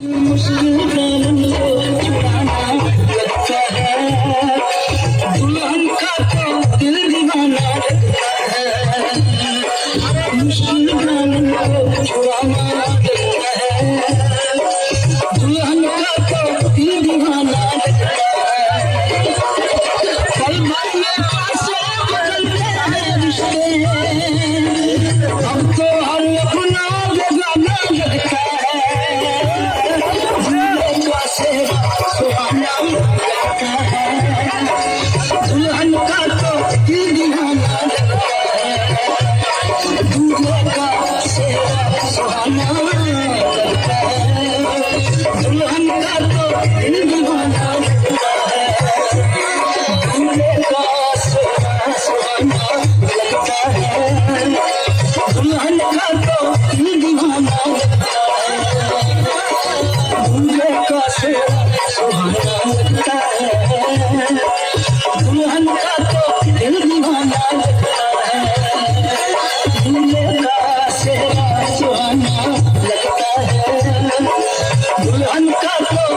मुस्लिम को छुड़ाना लगता है, दुल्हन का तो दिल दीवाना लगता है। मुस्लिम को छुड़ाना लगता है, दुल्हन का तो दिल दीवाना लगता है। पल भर में पासे बदलते हैं रिश्ते, अब तो हर अपना बेगाना लगता है। सुहाना लगता है, दुल्हन का तो दिल दीवाना लगता है। दूल्हे का सेहरा सुहाना लगता है, दुल्हन का तो दिल दीवाना लगता है। दूल्हे का सेहरा सुहाना लगता है, दुल्हन का तो दिल दीवाना लगता है। दूल्हे का सेहरा सुहाना लगता है, दुल्हन का तो दिल दीवाना लगता है। दूल्हे का सेहरा सुहाना लगता है, दुल्हन का तो